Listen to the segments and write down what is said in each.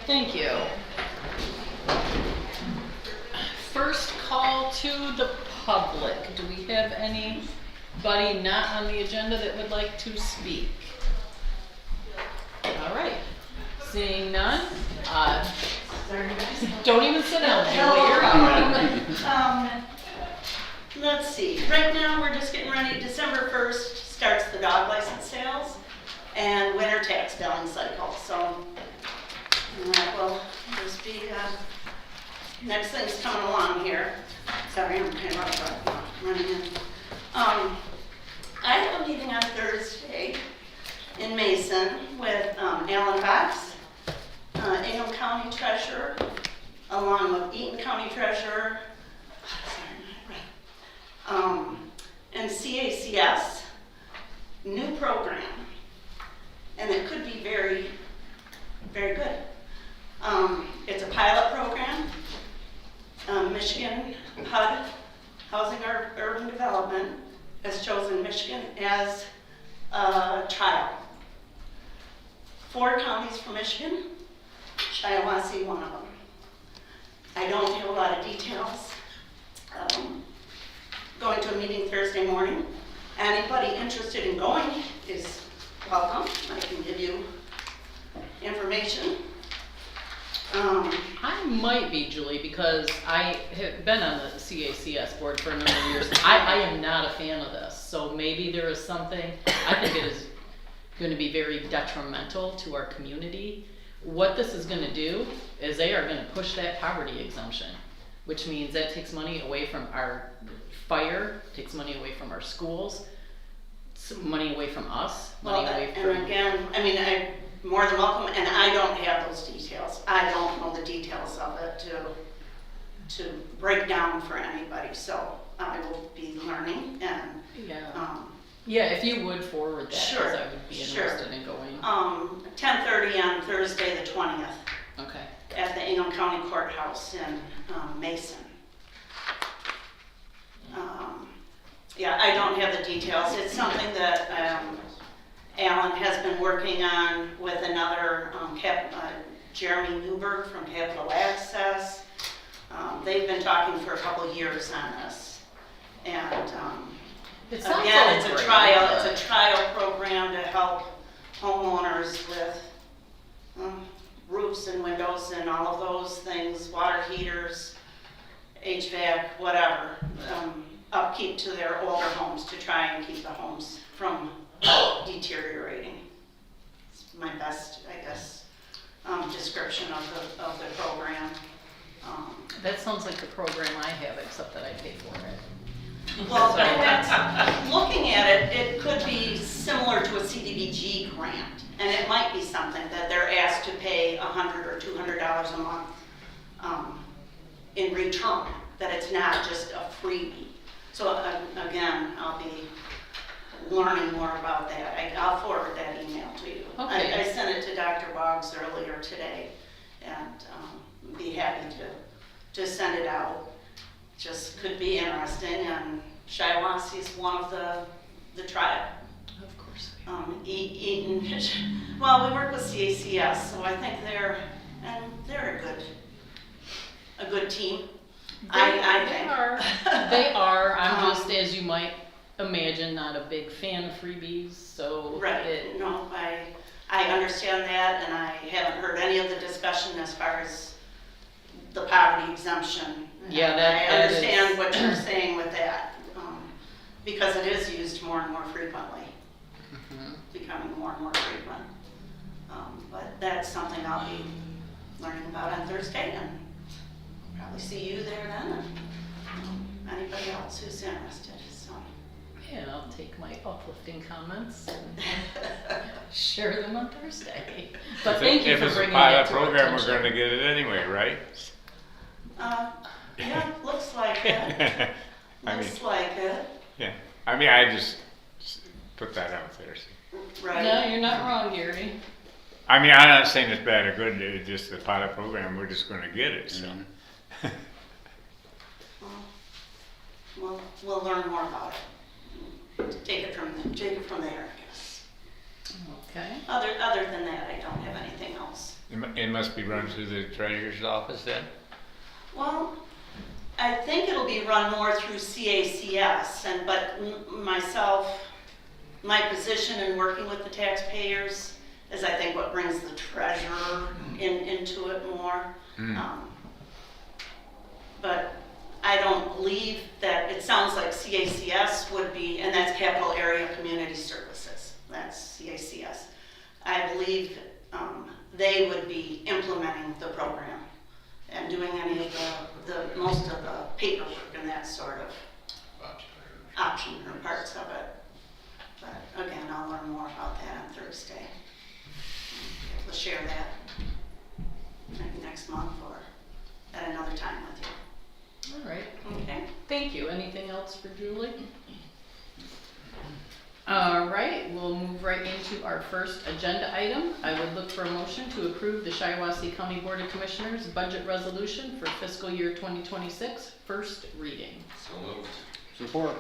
Thank you. First call to the public. Do we have anybody not on the agenda that would like to speak? All right. Seeing none, don't even sit down, Julie, you're up. Let's see, right now we're just getting ready. December 1st starts the dog license sales and winter tax billing cycle. So that will just be, next thing's coming along here. Sorry, I'm kind of running in. I have a meeting on Thursday in Mason with Alan Fox, Ingham County Treasurer, along with Eaton County Treasurer, and CACS, new program, and it could be very, very good. It's a pilot program. Michigan HUD, Housing Urban Development, has chosen Michigan as a trial. 4 counties for Michigan, Shiawassee one of them. I don't have a lot of details. Going to a meeting Thursday morning. Anybody interested in going is welcome. I can give you information. I might be, Julie, because I have been on the CACS board for a number of years. I am not a fan of this, so maybe there is something, I think it is going to be very detrimental to our community. What this is going to do is they are going to push that poverty exemption, which means that takes money away from our fire, takes money away from our schools, money away from us, money away from... And again, I mean, I'm more than welcome, and I don't have those details. I don't know the details of it to break down for anybody, so I will be learning and... Yeah, if you would forward that, sure, because I would be interested in going. 10:30 on Thursday the 20th. Okay. At the Ingham County Courthouse in Mason. Yeah, I don't have the details. It's something that Alan has been working on with another, Jeremy Newberg from Capital Access. They've been talking for a couple of years on this. And again, it's a trial program to help homeowners with roofs and windows and all of those things, water heaters, HVAC, whatever, upkeep to their older homes to try and keep the homes from deteriorating. It's my best, I guess, description of the program. That sounds like the program I have, except that I pay for it. Well, and that's, looking at it, it could be similar to a CDBG grant, and it might be something that they're asked to pay $100 or $200 a month in return, that it's not just a freebie. So again, I'll be learning more about that. I'll forward that email to you. Okay. I sent it to Dr. Boggs earlier today, and be happy to send it out. Just could be interesting, and Shiawassee is one of the tribe. Of course. Eaton, well, we work with CACS, so I think they're a good team. I think. They are. I'm just, as you might imagine, not a big fan of freebies, so. Right, no, I understand that, and I haven't heard any of the discussion as far as the poverty exemption. Yeah, I understand what you're saying with that, because it is used more and more frequently, becoming more and more frequent. But that's something I'll be learning about on Thursday, and probably see you there then, and anybody else who's interested. So. Yeah, I'll take my uplifting comments and share them on Thursday. But thank you for bringing that to our attention. If it's a pilot program, we're going to get it anyway, right? Yeah, looks like it. Like it. Yeah, I mean, I just put that out there. So. Right. No, you're not wrong, Gary. I mean, I'm not saying it's bad or good. It's just a pilot program. We're just going to get it. So. Well, we'll learn more about it. Take it from there, I guess. Okay. Other than that, I don't have anything else. It must be run through the treasurer's office then? Well, I think it'll be run more through CACS, but myself, my position in working with the taxpayers is I think what brings the treasurer into it more. But I don't believe that, it sounds like CACS would be, and that's Capital Area Community Services, that's CACS. I believe they would be implementing the program and doing any of the most of the paperwork and that sort of option or parts of it. But again, I'll learn more about that on Thursday. We'll share that maybe next month or at another time with you. All right, Okay. thank you. Anything else for Julie? All right, we'll move right into our first agenda item. I would look for a motion to approve the Shiawassee County Board of Commissioners budget resolution for fiscal year 2026, first reading. So moved. Support.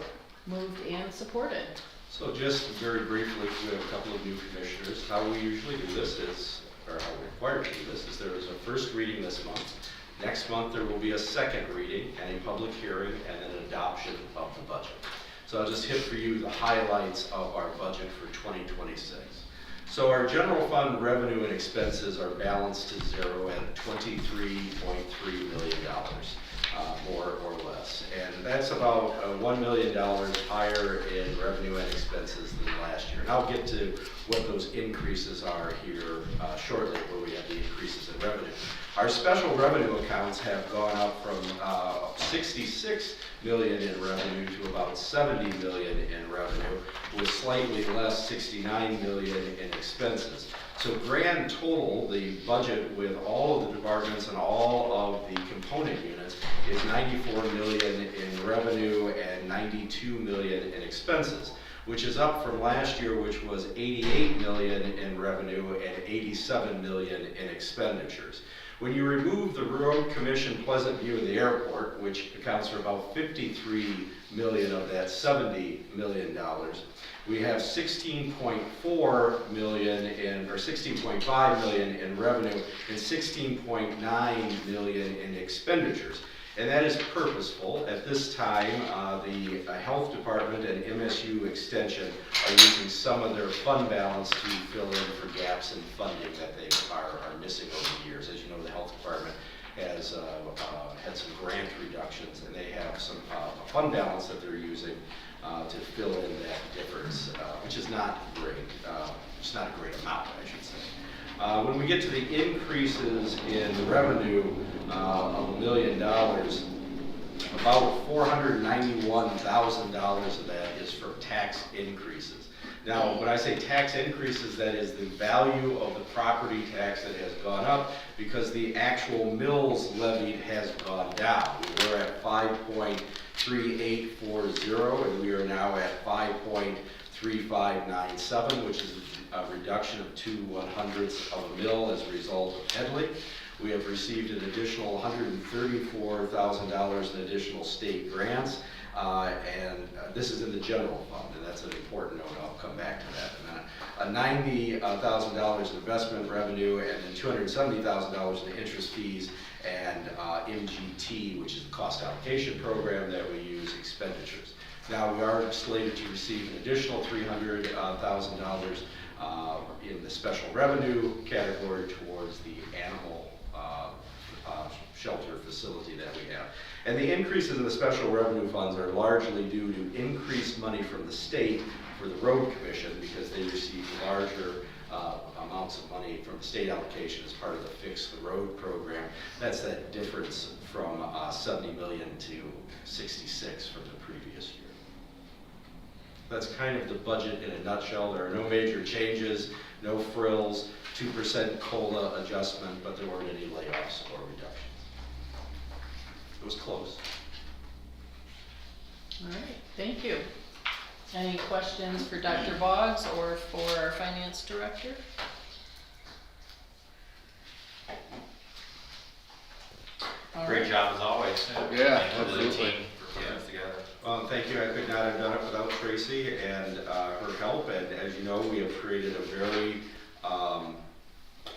Moved and supported. So just very briefly, we have a couple of new commissioners. How we usually do this is, or how we're required to do this, is there is a first reading this month. Next month, there will be a second reading and a public hearing and an adoption of the budget. So I'll just hit for you the highlights of our budget for 2026. So our general fund revenue and expenses are balanced to zero at $23.3 million, more or less. And that's about $1 million higher in revenue and expenses than last year. And I'll get to what those increases are here shortly, where we have the increases in revenue. Our special revenue accounts have gone up from 66 million in revenue to about 70 million in revenue, with slightly less 69 million in expenses. So grand total, the budget with all of the departments and all of the component units is 94 million in revenue and 92 million in expenses, which is up from last year, which was 88 million in revenue and 87 million in expenditures. When you remove the Road Commission Pleasant View and the airport, which accounts for about 53 million of that $70 million, we have 16.4 million in, or 16.5 million in revenue and 16.9 million in expenditures. And that is purposeful. At this time, the Health Department and MSU Extension are using some of their fund balance to fill in for gaps in funding that they are missing over the years. As you know, the Health Department has had some grant reductions, and they have some fund balance that they're using to fill in that difference, which is not great. It's not a great amount, I should say. When we get to the increases in revenue of $1 million, about $491,000 of that is for tax increases. Now, when I say tax increases, that is the value of the property tax that has gone up because the actual mills levied has gone down. We were at 5.3840 and we are now at 5.3597, which is a reduction of 2/100ths of a mill as a result of Headley. We have received an additional $134,000 in additional state grants, and this is in the general fund, and that's an important note. I'll come back to that in a minute. $90,000 in investment revenue, and then $270,000 in interest fees and MGT, which is the cost allocation program that we use, expenditures. Now, we are slated to receive an additional $300,000 in the special revenue category towards the animal shelter facility that we have. And the increases in the special revenue funds are largely due to increased money from the state for the road commission because they receive larger amounts of money from the state allocation as part of the Fix the Road program. That's that difference from 70 million to 66 from the previous year. That's kind of the budget in a nutshell. There are no major changes, no frills, 2% COLA adjustment, but there weren't any layoffs or reductions. It was close. All right, thank you. Any questions for Dr. Boggs or for our finance director? All Great right. job as always. Yeah, Thank you to the absolutely. team for putting this together. Well, thank you. I could not have done it without Tracy and her help. And as you know, we have created a very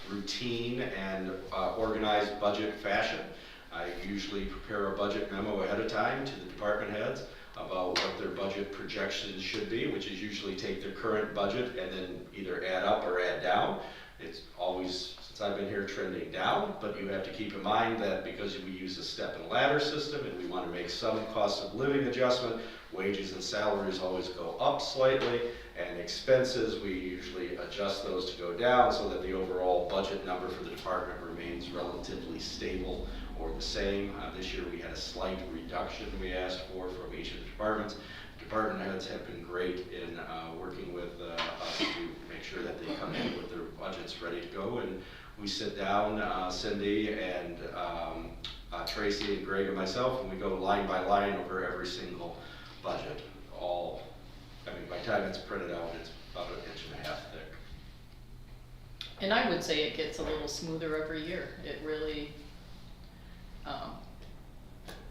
routine and organized budget fashion. I usually prepare a budget memo ahead of time to the department heads about what their budget projections should be, which is usually take their current budget and then either add up or add down. It's always, since I've been here, trending down, but you have to keep in mind that because we use a step and ladder system and we want to make some cost of living adjustment, wages and salaries always go up slightly, and expenses, we usually adjust those to go down so that the overall budget number for the department remains relatively stable or the same. This year we had a slight reduction we asked for from each of the departments. Department heads have been great in working with us to make sure that they come in with their budgets ready to go, and we sit down, Cindy and Tracy and Greg and myself, and we go line by line over every single budget. By the time it's printed out, it's about 1.5 inches thick. And I would say it gets a little smoother every year. It really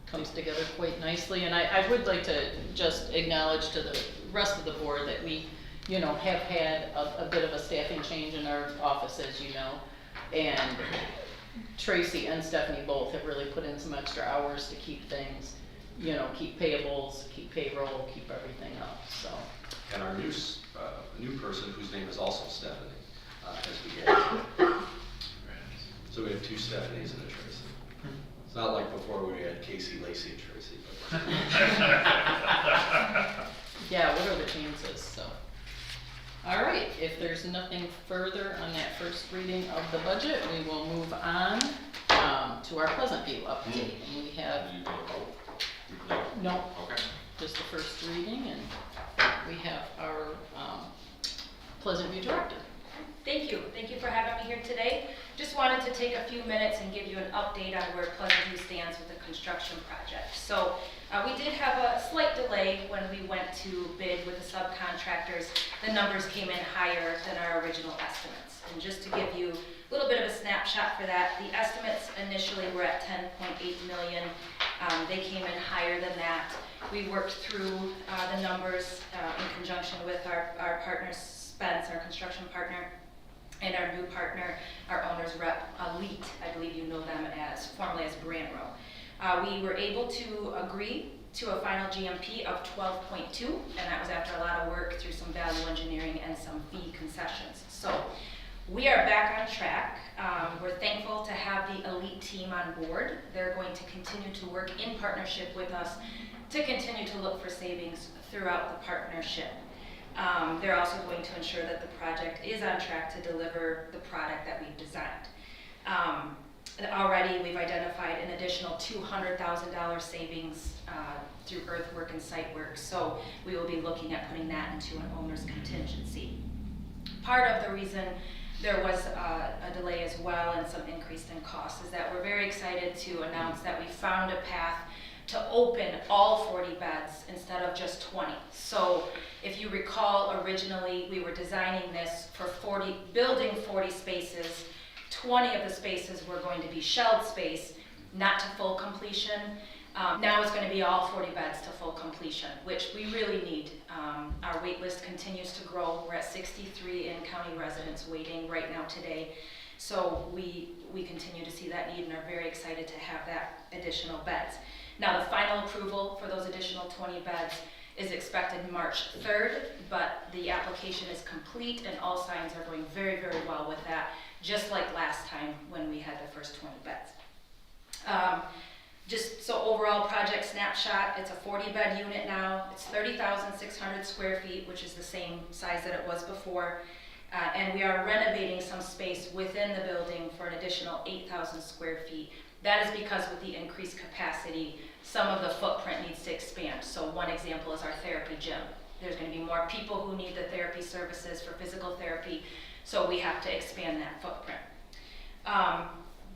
comes together quite nicely. And I would like to just acknowledge to the rest of the board that we, have had a bit of a staffing change in our office, as you know. And Tracy and Stephanie both have really put in some extra hours to keep things, keep payables, keep payroll, keep everything up, so. And our new person, whose name is also Stephanie, as we get. So we have 2 Stephanies and a Tracy. It's not like before we had Casey, Lacey, and Tracy. But Yeah, what are the chances, so. All right, if there's nothing further on that first reading of the budget, we will move on to our Pleasant View update. And we have, no, Okay. just the first reading, and we have our Pleasant View director. Thank you. Thank you for having me here today. Just wanted to take a few minutes and give you an update on where Pleasant View stands with the construction project. So we did have a slight delay when we went to bid with the subcontractors. The numbers came in higher than our original estimates. And just to give you a little bit of a snapshot for that, the estimates initially were at 10.8 million. They came in higher than that. We worked through the numbers in conjunction with our partner, Spence, our construction partner, and our new partner, our owner's rep, Elite. I believe you know them as formerly as Branro. We were able to agree to a final GMP of 12.2, and that was after a lot of work through some value engineering and some fee concessions. So we are back on track. We're thankful to have the Elite team on board. They're going to continue to work in partnership with us to continue to look for savings throughout the partnership. They're also going to ensure that the project is on track to deliver the product that we've designed. Already we've identified an additional $200,000 savings through earthwork and site work, so we will be looking at putting that into an owner's contingency. Part of the reason there was a delay as well and some increase in costs is that we're very excited to announce that we found a path to open all 40 beds instead of just 20. So if you recall, originally we were designing this for building 40 spaces. 20 of the spaces were going to be shelled space, not to full completion. Now it's going to be all 40 beds to full completion, which we really need. Our wait list continues to grow. We're at 63 in-county residents waiting right now today. So we continue to see that need and are very excited to have that additional beds. Now the final approval for those additional 20 beds is expected March 3rd, but the application is complete and all signs are going very, very well with that, just like last time when we had the first 20 beds. Just so overall project snapshot, it's a 40-bed unit now. It's 30,600 square feet, which is the same size that it was before. And we are renovating some space within the building for an additional 8,000 square feet. That is because with the increased capacity, some of the footprint needs to expand. So one example is our therapy gym. There's going to be more people who need the therapy services for physical therapy, so we have to expand that footprint.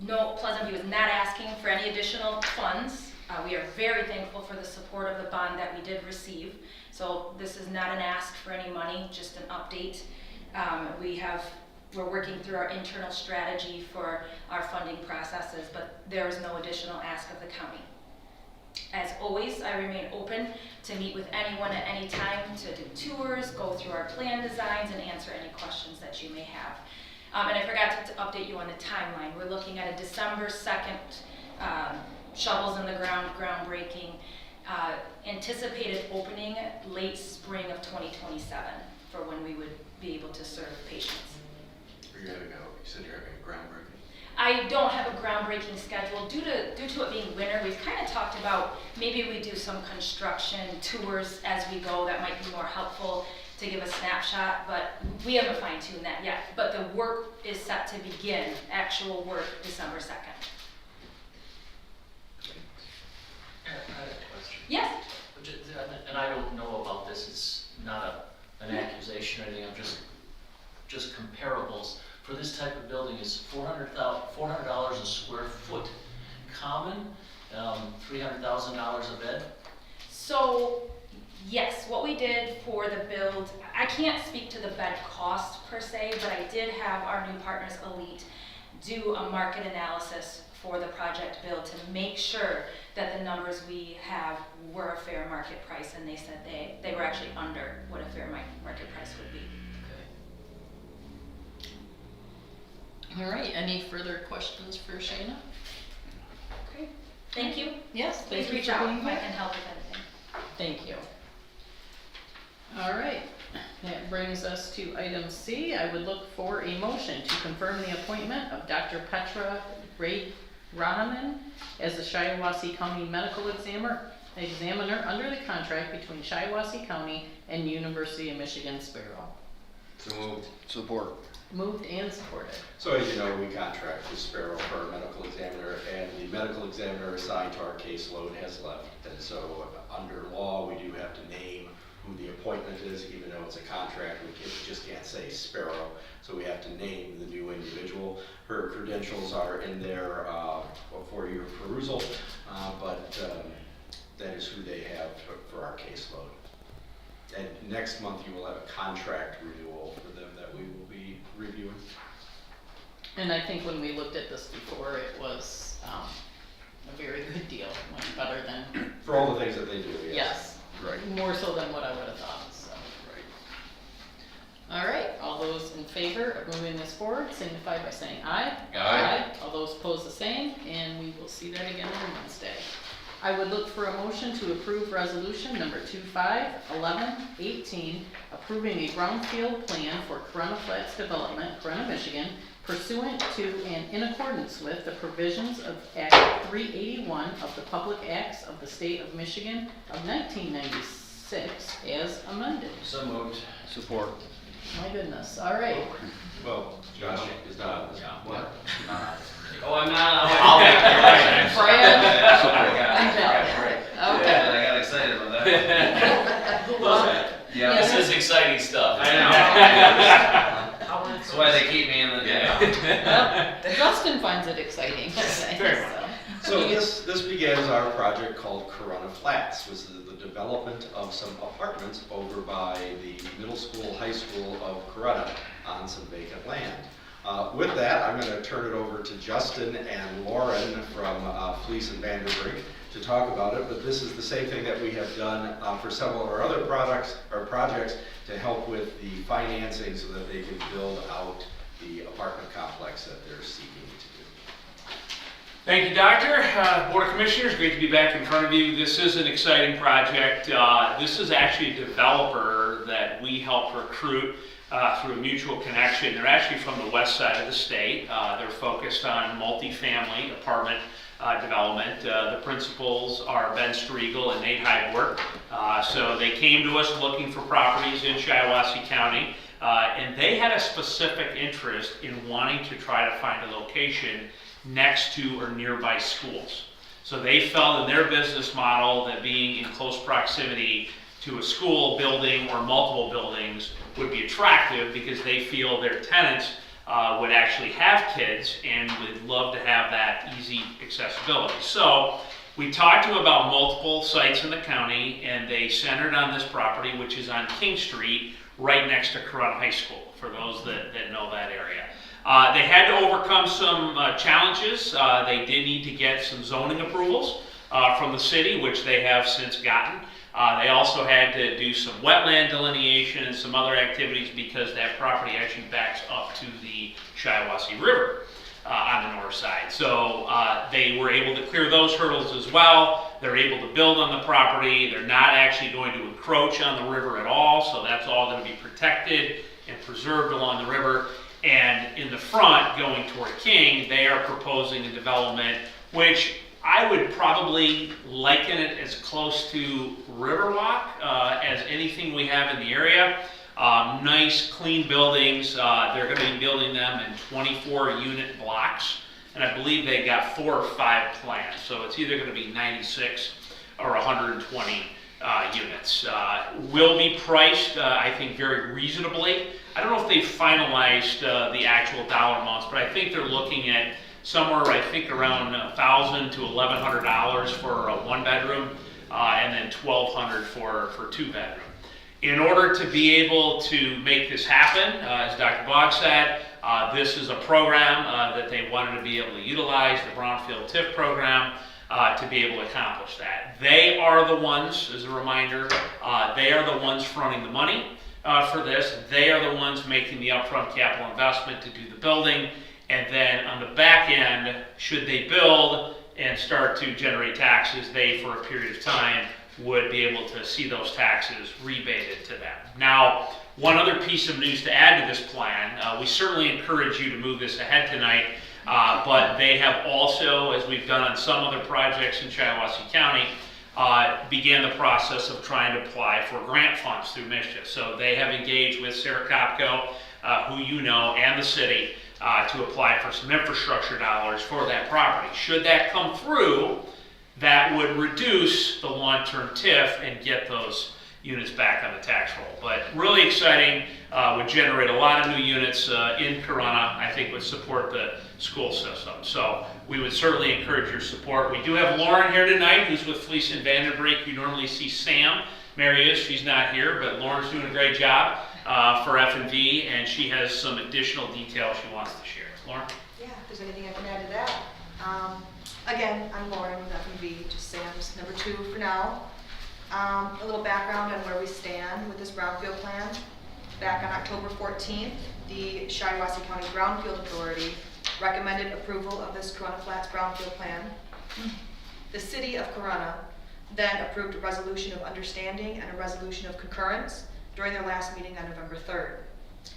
No, Pleasant View is not asking for any additional funds. We are very thankful for the support of the bond that we did receive. So this is not an ask for any money, just an update. We're working through our internal strategy for our funding processes, but there is no additional ask of the county. As always, I remain open to meet with anyone at any time to do tours, go through our plan designs, and answer any questions that you may have. And I forgot to update you on the timeline. We're looking at a December 2nd, shovels in the ground, groundbreaking, anticipated opening late spring of 2027 for when we would be able to serve patients. You said you're having a groundbreaking. I don't have a groundbreaking schedule. Due to it being winter, we've kind of talked about maybe we do some construction tours as we go. That might be more helpful to give a snapshot, but we haven't fine-tuned that yet. But the work is set to begin, actual work, December 2nd. I have a question. Yes? And I don't know about this, it's not an accusation or anything, I'm just comparables. For this type of building, is $400 a square foot common, $300,000 a bed? So, yes, what we did for the build, I can't speak to the bed cost per se, but I did have our new partners, Elite, do a market analysis for the project build to make sure that the numbers we have were a fair market price, and they said they were actually under what a fair market price would be. All right, any further questions for Shayna? Okay. Thank you. Yes, Please thank you reach for out being if I here. can help with anything. Thank you. All right, that brings us to item C. I would look for a motion to confirm the appointment of Dr. Petra Ray-Roneman as the Shiawassee County Medical Examiner under the contract between Shiawassee County and University of Michigan Sparrow. So moved. Support. Moved and supported. So as you know, we contract with Sparrow for our medical examiner, and the medical examiner assigned to our caseload has left. And so under law, we do have to name who the appointment is, even though it's a contract. We just can't say Sparrow, so we have to name the new individual. Her credentials are in there for your perusal, but that is who they have for our caseload. And next month, you will have a contract renewal for them that we will be reviewing. And I think when we looked at this before, it was a very good deal, much better than, For all the things that they do, yes. yes, Right. more so than what I would have thought, so. All right, all those in favor of moving this forward signify by saying aye. Aye. All those opposed the same, and we will see that again on Wednesday. I would look for a motion to approve resolution number 251118, approving a brownfield plan for Corunna Flats Development, Corunna, Michigan, pursuant to and in accordance with the provisions of Act 381 of the Public Acts of the State of Michigan of 1996 as amended. So moved. Support. My goodness, all right. Well, Josh is not on this. What? Oh, I'm not. I'll make the motion. Fran? I Okay. got excited about that. Yeah, this is exciting stuff. I know. That's why they keep me in the. Well, Justin finds it exciting. Very much. So this begins our project called Corunna Flats, which is the development of some apartments over by the middle school, high school of Corunna on some vacant land. With that, I'm going to turn it over to Justin and Lauren from Fleece and Vanderbrink to talk about it, but this is the same thing that we have done for several of our other projects to help with the financing so that they can build out the apartment complex that they're seeking to do. Thank you, Doctor. Board of Commissioners, great to be back in front of you. This is an exciting project. This is actually a developer that we helped recruit through a mutual connection. They're actually from the west side of the state. They're focused on multifamily apartment development. The principals are Ben Striegel and Nate Heidworth. So they came to us looking for properties in Shiawassee County, and they had a specific interest in wanting to try to find a location next to or nearby schools. So they felt in their business model that being in close proximity to a school building or multiple buildings would be attractive because they feel their tenants would actually have kids and would love to have that easy accessibility. So we talked to them about multiple sites in the county, and they centered on this property, which is on King Street, right next to Corunna High School, for those that know that area. They had to overcome some challenges. They did need to get some zoning approvals from the city, which they have since gotten. They also had to do some wetland delineation and some other activities because that property actually backs up to the Shiawassee River on the north side. So they were able to clear those hurdles as well. They're able to build on the property. They're not actually going to encroach on the river at all, so that's all going to be protected and preserved along the river. And in the front, going toward King, they are proposing a development which I would probably liken it as close to Riverwalk as anything we have in the area. Nice, clean buildings. They're going to be building them in 24-unit blocks, and I believe they got 4 or 5 plans. So it's either going to be 96 or 120 units. Will be priced, I think, very reasonably. I don't know if they finalized the actual dollar amounts, but I think they're looking at somewhere, I think, around $1,000 to $1,100 for a 1-bedroom, and then $1,200 for 2-bedroom. In order to be able to make this happen, as Dr. Bogg said, this is a program that they wanted to be able to utilize, the Brownfield TIF program, to be able to accomplish that. They are the ones, as a reminder, they are the ones fronting the money for this. They are the ones making the upfront capital investment to do the building. And then on the back end, should they build and start to generate taxes, they, for a period of time, would be able to see those taxes rebated to them. Now, one other piece of news to add to this plan, we certainly encourage you to move this ahead tonight, but they have also, as we've done on some other projects in Shiawassee County, began the process of trying to apply for grant funds through MSHA. So they have engaged with Sarah Kopko, who you know, and the city, to apply for some infrastructure dollars for that property. Should that come through, that would reduce the long-term TIF and get those units back on the tax roll. But really exciting, would generate a lot of new units in Corunna, I think would support the school system. So we would certainly encourage your support. We do have Lauren here tonight, who's with Fleece and Vandenbreek. You normally see Sam. Mary is, she's not here, but Lauren's doing a great job for F&V, and she has some additional details she wants to share. Lauren? Yeah, if there's anything I can add to that. Again, I'm Lauren with F&V, just Sam's number 2 for now. A little background on where we stand with this brownfield plan. Back on October 14th, the Shiawassee County Brownfield Authority recommended approval of this Corunna Flats brownfield plan. The city of Corunna then approved a resolution of understanding and a resolution of concurrence during their last meeting on November 3rd.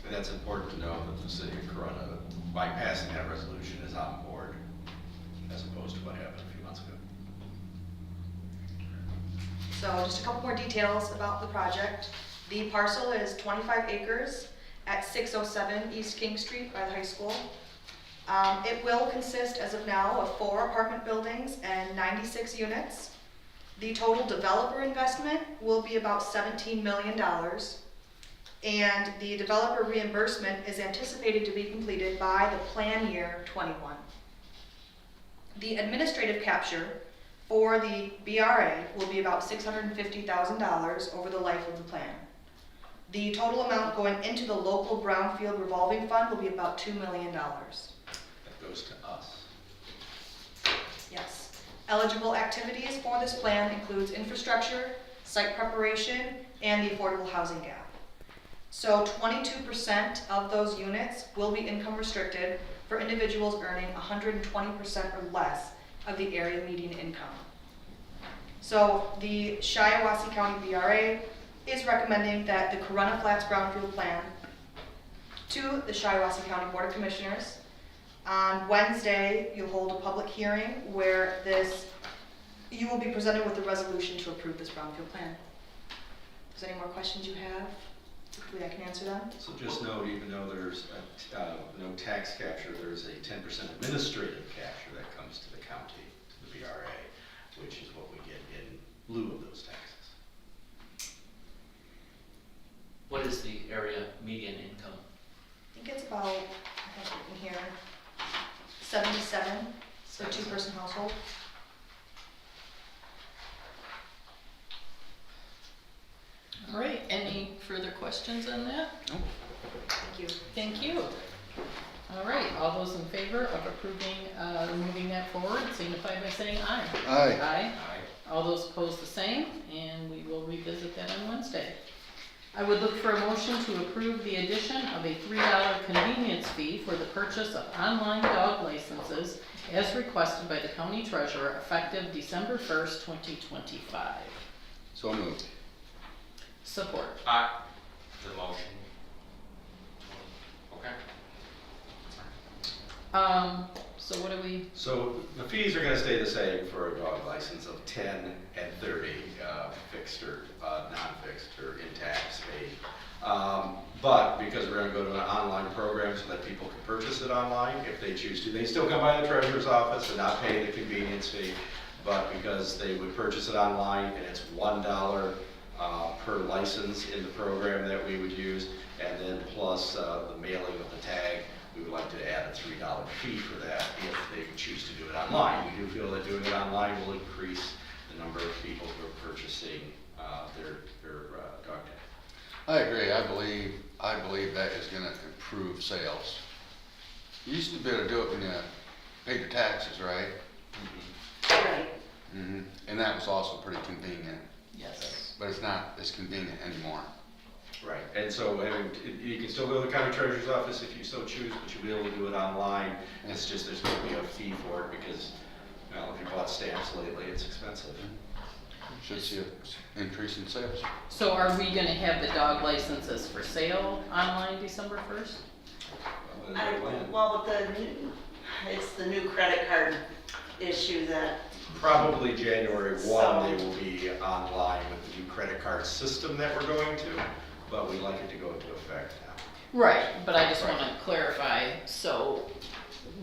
And that's important to know that the city of Corunna, by passing that resolution, is on board, as opposed to what happened a few months ago. So just a couple more details about the project. The parcel is 25 acres at 607 East King Street by the high school. It will consist, as of now, of 4 apartment buildings and 96 units. The total developer investment will be about $17 million, and the developer reimbursement is anticipated to be completed by the plan year 21. The administrative capture for the BRA will be about $650,000 over the life of the plan. The total amount going into the local brownfield revolving fund will be about $2 million. That goes to us. Yes. Eligible activities for this plan includes infrastructure, site preparation, and the affordable housing gap. So 22% of those units will be income restricted for individuals earning 120% or less of the area median income. So the Shiawassee County BRA is recommending that the Corunna Flats Brownfield Plan to the Shiawassee County Board of Commissioners. On Wednesday, you'll hold a public hearing where you will be presented with a resolution to approve this brownfield plan. Is there any more questions you have? Hopefully I can answer them. So just note, even though there's no tax capture, there's a 10% administrative capture that comes to the county, to the BRA, which is what we get in lieu of those taxes. What is the area median income? I think it's about, I have it written here, 77 for a 2-person household. All right, any further questions on that? Thank you. Thank you. All right, all those in favor of approving, moving that forward, signify by saying aye. Aye. Aye. All those opposed the same, and we will revisit that on Wednesday. I would look for a motion to approve the addition of a $3 convenience fee for the purchase of online dog licenses as requested by the county treasurer effective December 1st, 2025. So moved. Support. The motion. Okay. So what do we, So the fees are gonna stay the same for a dog license of 10 and 30, fixed or non-fixed or in tax paid. But because we're gonna go to an online program so that people can purchase it online if they choose to. They still come by the treasurer's office and not pay the convenience fee, but because they would purchase it online and it's $1 per license in the program that we would use, and then plus the mailing of the tag, we would like to add a $3 fee for that if they choose to do it online. We do feel that doing it online will increase the number of people who are purchasing their dog tag. I agree. I believe that is gonna improve sales. You used to be able to do it when you paid your taxes, right? Right. Mm-hmm. And that was also pretty convenient, yes. but it's not as convenient anymore. Right, and so, you can still go to the county treasurer's office if you so choose, but you'll be able to do it online. It's just, there's gonna be a fee for it because, well, if you bought stamps lately, it's expensive. Should see an increase in sales. So are we gonna have the dog licenses for sale online December 1st? Well, that's the plan. Well, it's the new credit card issue that, Probably January 1, So- they will be online with the new credit card system that we're going to, but we'd like it to go into effect now. Right, but I just wanna clarify, so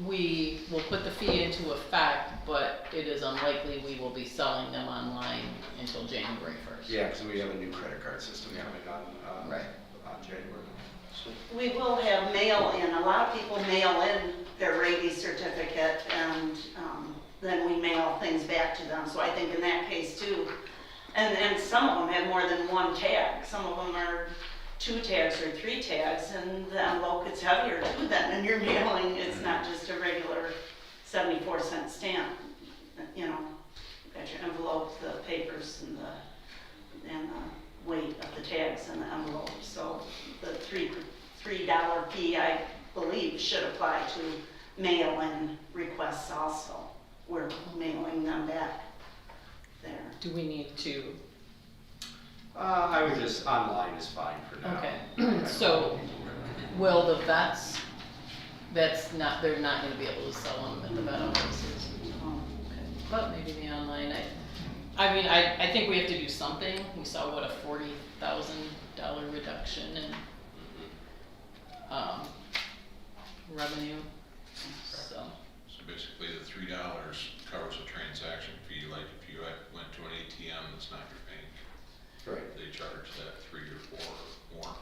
we will put the fee into effect, but it is unlikely we will be selling them online until January 1st. Yeah, because we have a new credit card system coming on, Right. on January. we will have mail in. A lot of people mail in their rabies certificate and then we mail things back to them. So I think in that case too, and some of them have more than one tag. Some of them are 2 tags or 3 tags, and the envelope gets heavier too then, and you're mailing, it's not just a regular 74-cent stamp. You know, got your envelope, the papers, and the weight of the tags in the envelope. So the $3 fee, I believe, should apply to mail-in requests also. We're mailing them back there. Do we need to, I would just, online is fine for now. okay, so will the vets, they're not gonna be able to sell them at the vet offices? Okay, but maybe the online, I mean, I think we have to do something. We saw what, a $40,000 reduction in, revenue, so. So basically, the $3 covers a transaction fee, like if you went to an ATM that's not your bank, Right. they charge that 3 or 4 or more.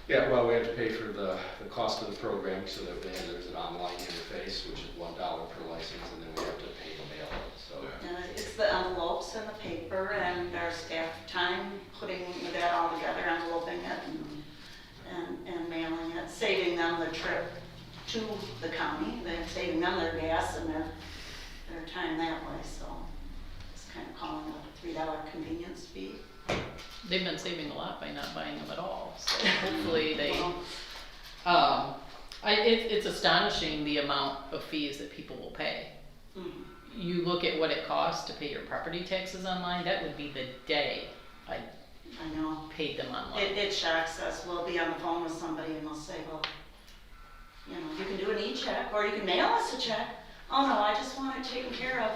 Yeah, well, we have to pay for the cost of the program, so that there's an online interface, which is $1 per license, and then we have to pay to mail it, so. And it's the envelopes and the paper and our staff time putting that all together, enveloping it and mailing it, saving them the trip to the county, then saving them their gas and their time that way, so it's kind of calling it a $3 convenience fee. They've been saving a lot by not buying them at all, so hopefully they, Well, it's astonishing the amount of fees that people will pay. mhm. You look at what it costs to pay your property taxes online, that would be the day I I know. paid them online. It shocks us. We'll be on the phone with somebody and they'll say, well, you know, you can do an e-check or you can mail us a check. Oh no, I just want it taken care of.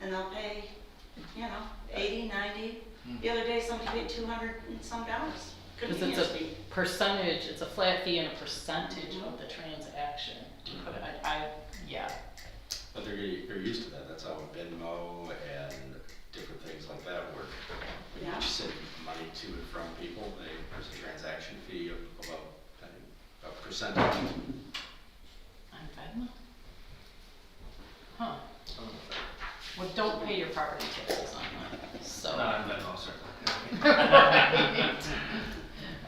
And they'll pay, you know, 80, 90. The other day somebody paid $200 and some dollars. Because it's Convenience a fee. percentage, it's a flat fee and a percentage of the transaction. To put it, yeah. But they're used to that, that's how Venmo and different things like that work. When you Yeah. send money to and from people, there's a transaction fee of about, I think, a percentage. On Venmo? Huh. Well, don't pay your property taxes online, so. Not on Venmo, sir. Right.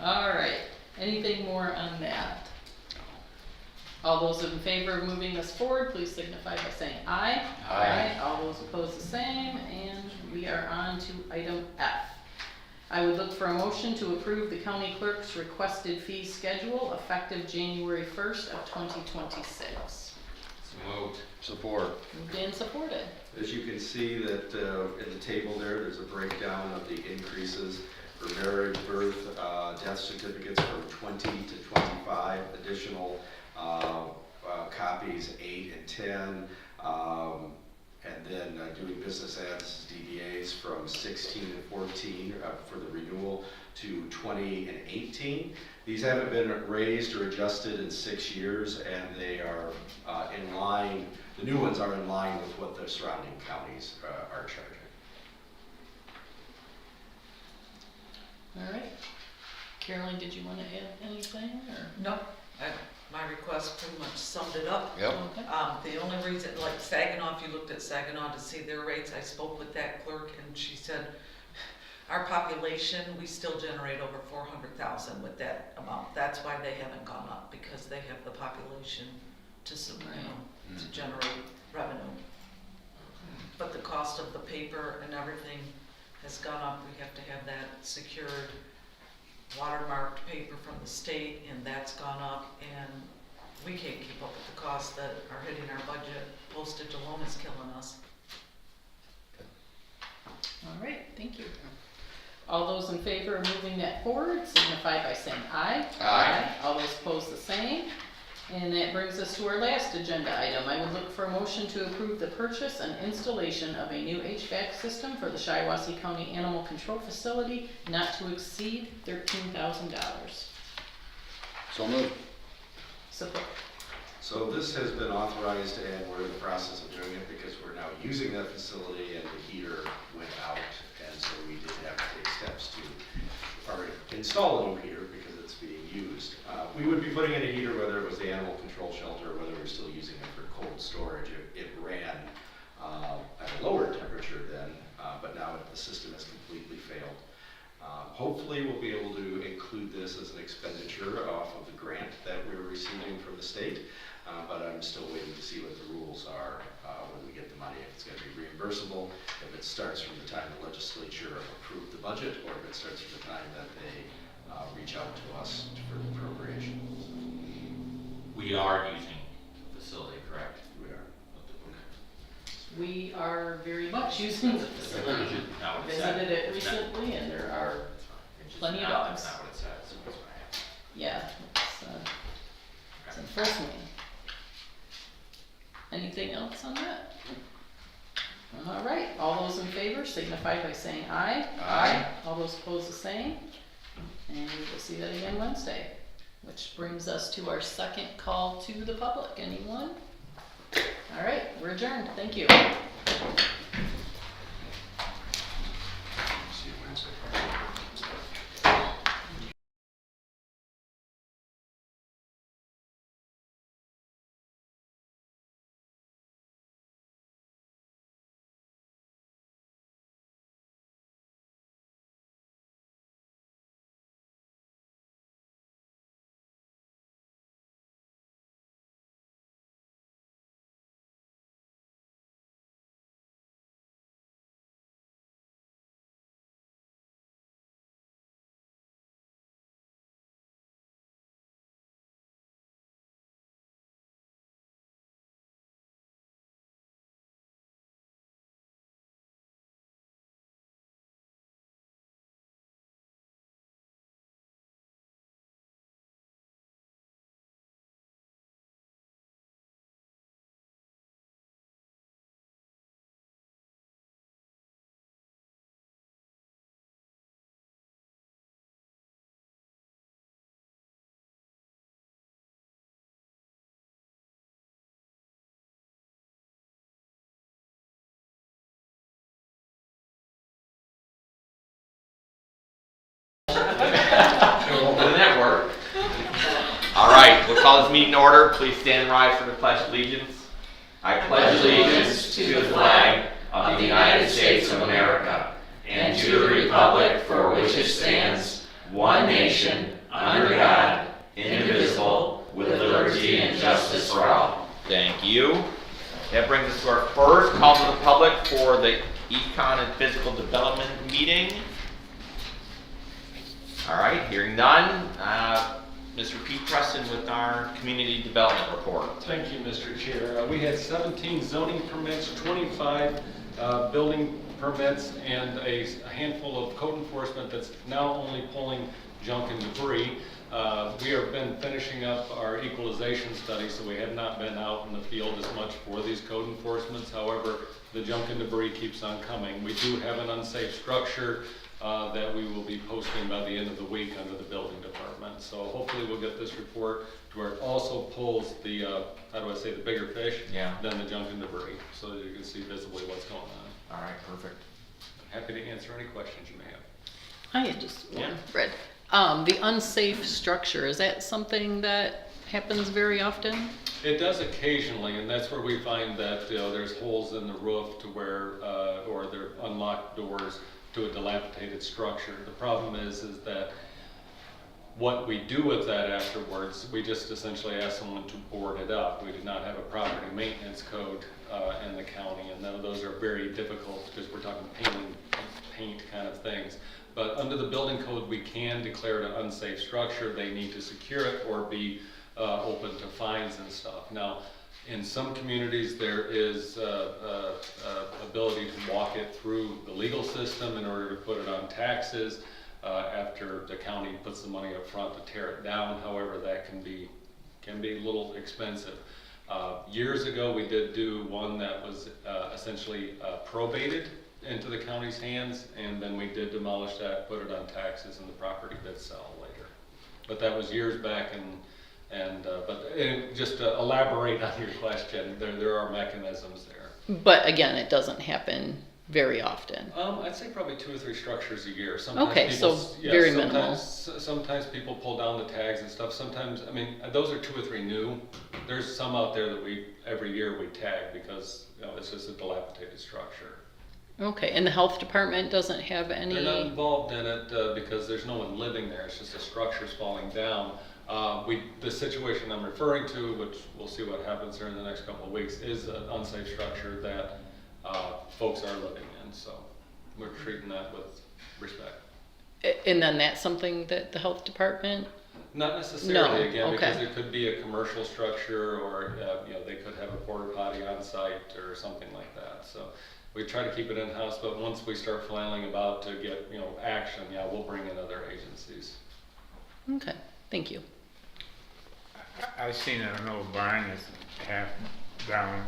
All right, anything more on that? All those in favor of moving this forward, please signify by saying aye. Aye. All those opposed, the same, and are on to item F. I would look for a motion to approve the county clerk's requested fee schedule effective January 1st of 2026. Support. Moved and supported. As you can see that in the table there's a breakdown of the increases for marriage, birth, death certificates from 20 to 25, additional copies 8 and 10, and then doing business ads, DBAs from 16 and 14 for the renewal to 20 and 18. These haven't been raised or adjusted in 6 years, and they are in line, the new ones are in line with what the surrounding counties are charging. All right. Carolyn, did you want to add anything, or? No, my request pretty much summed it up. Yep. Okay. The only reason, like Saginaw, if you looked at Saginaw to see their rates, I spoke with that clerk and she said, our population, we still generate over 400,000 with that amount. That's why they haven't gone up, because they have the population to, to generate revenue. But the cost of the paper and everything has gone up. We have to have that secured, watermarked paper from the state, and that's gone up, and we can't keep up with the costs that are hitting our budget. Postage alone is killing us. All right, thank you. All those in favor of moving that forward signify by saying aye. Aye. All those opposed the same. And that brings us to our last agenda item. I would look for a motion to approve the purchase and installation of a new HVAC system for the Shiawassee County Animal Control Facility not to exceed $13,000. So moved. Support. So this has been authorized, and we're in the process of doing it because we're now using that facility and the heater went out, and so we did have to take steps to install a new heater because it's being used. We would be putting in a heater whether it was the animal control shelter or whether we're still using it for cold storage. It ran at a lower temperature then, but now the system has completely failed. Hopefully we'll be able to include this as an expenditure off of the grant that we're receiving from the state, but I'm still waiting to see what the rules are when we get the money, if it's going to be reimbursable, if it starts from the time the legislature approved the budget, or if it starts from the time that they reach out to us for the appropriation. We are using the facility, correct? We are. We are very much using the facility. Visited it recently, and there are plenty of dogs. That's not what it says. That's what I have. Yeah, it's in full swing. Anything else on that? All right, all those in favor signify by saying aye. Aye. All those opposed the same. And we'll see that again Wednesday. Which brings us to our second call to the public. Anyone? All right, we're adjourned. Thank you. See you Wednesday. Didn't that work? All right, we'll call this meeting to order. Please stand and rise for the Pledge of Allegiance. I pledge allegiance to the flag of the United States of America and to the republic for which it stands, one nation, under God, indivisible, with liberty and justice for all. Thank you. That brings us to our first call to the public for the Econ and Physical Development meeting. All right, hearing none, Mr. Pete Preston with our Community Development Report. Thank you, Mr. Chair. We had 17 zoning permits, 25 building permits, and a handful of code enforcement that's now only pulling junk and debris. We have been finishing up our equalization study, so we have not been out in the field as much for these code enforcements. However, the junk and debris keeps on coming. We do have an unsafe structure that we will be posting by the end of the week under the building department. So hopefully we'll get this report to where it also pulls the, the bigger fish than the junk and debris, so that you can see visibly what's going on. All right, perfect. Happy to answer any questions you may have. I had just one, Fred. The unsafe structure, is that something that happens very often? It does occasionally, and that's where we find that there's holes in the roof to where, or there are unlocked doors to a dilapidated structure. The problem is that what we do with that afterwards, we just essentially ask someone to board it up. We do not have a property maintenance code in the county, and none of those are very difficult because we're talking paint kind of things. But under the building code, we can declare it an unsafe structure. They need to secure it or be open to fines and stuff. Now, in some communities, there is ability to walk it through the legal system in order to put it on taxes after the county puts the money up front to tear it down. However, that can be a little expensive. Years ago, we did do one that was essentially probated into the county's hands, and then we did demolish that, put it on taxes, and the property did sell later. But that was years back, and just to elaborate on your question, there are mechanisms there. But again, it doesn't happen very often. I'd say probably 2 or 3 structures a year. Sometimes Okay, people, so very minimal. Sometimes people pull down the tags and stuff. Sometimes, I mean, those are 2 or 3 new. There's some out there that every year we tag because it's just a dilapidated structure. Okay, and the health department doesn't have any? They're not involved in it because there's no one living there. It's just the structure's falling down. The situation I'm referring to, which we'll see what happens here in the next couple of weeks, is an unsafe structure that folks are living in. So we're treating that with respect. And then that's something that the health department? Not necessarily, No, again, okay. because it could be a commercial structure, or they could have a porta potty on site or something like that. So we try to keep it in-house, but once we start flailing about to get action, we'll bring in other agencies. Okay, thank you. I seen an old barn that's half down.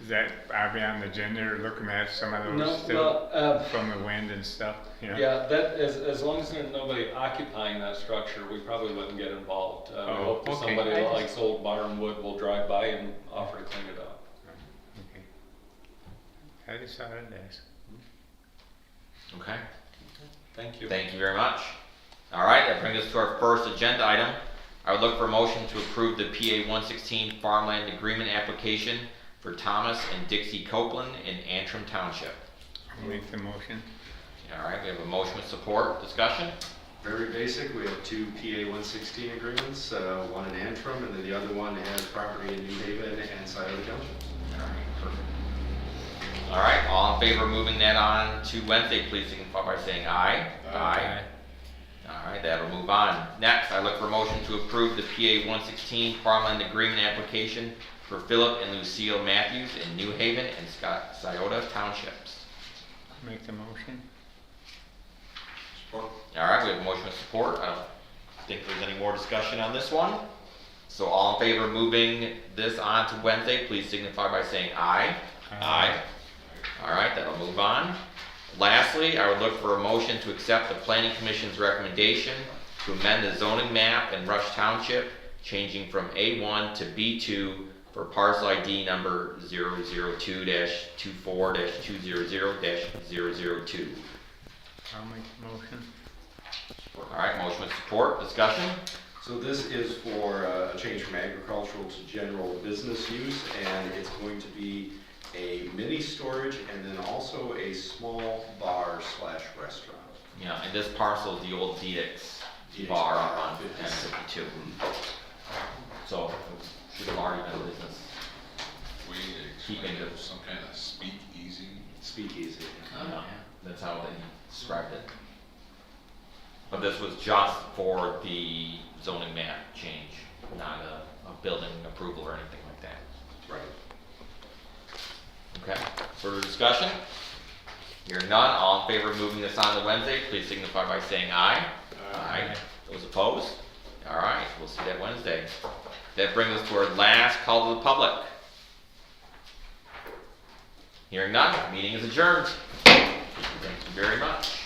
Is that probably on the agenda, or looking at some of those No, still well, from the wind and stuff? Yeah, that as long as there's nobody occupying that structure, we probably wouldn't get involved. We hope that somebody that likes old barn wood will drive by and offer to clean it up. Okay. I decided to ask. Okay. Thank you. Thank you very much. All right, that brings us to our first agenda item. I would look for a motion to approve the PA 116 farmland agreement application for Thomas and Dixie Copeland in Antrim Township. I'll make the motion. All right, we have a motion with support. Discussion? Very basic, we have 2 PA 116 agreements, one in Antrim, and then the other one has property in New Haven and Scioto Townships. All right, perfect. All right, all in favor of moving that on to Wednesday, please signify by saying aye. Aye. All right, that'll move on. Next, I look for a motion to approve the PA 116 farmland agreement application for Philip and Lucille Matthews in New Haven and Scioto Townships. Make the motion. Support. All right, we have a motion with support. I don't think there's any more discussion on this one. So all in favor of moving this on to Wednesday, please signify by saying aye. Aye. All right, that'll move on. Lastly, I would look for a motion to accept the Planning Commission's recommendation to amend the zoning map in Rush Township, changing from A1 to B2 for parcel ID number 002-24-200-002. I'll make the motion. All right, motion with support. Discussion? So this is for a change from agricultural to general business use, and it's going to be a mini storage and then also a small bar / restaurant. Yeah, and this parcel is the old Dedix bar on 1052. So it should have already been business. We keep into, Some kind of speakeasy. Speakeasy. yeah, that's how they described it. But this was just for the zoning map change, not a building approval or anything like that. Right. Okay, further discussion? Hearing none, all in favor of moving this on to Wednesday, please signify by saying aye. Aye. Those opposed? All right, we'll see that Wednesday. That brings us to our last call to the public. Hearing none, meeting is adjourned. Thank you very much.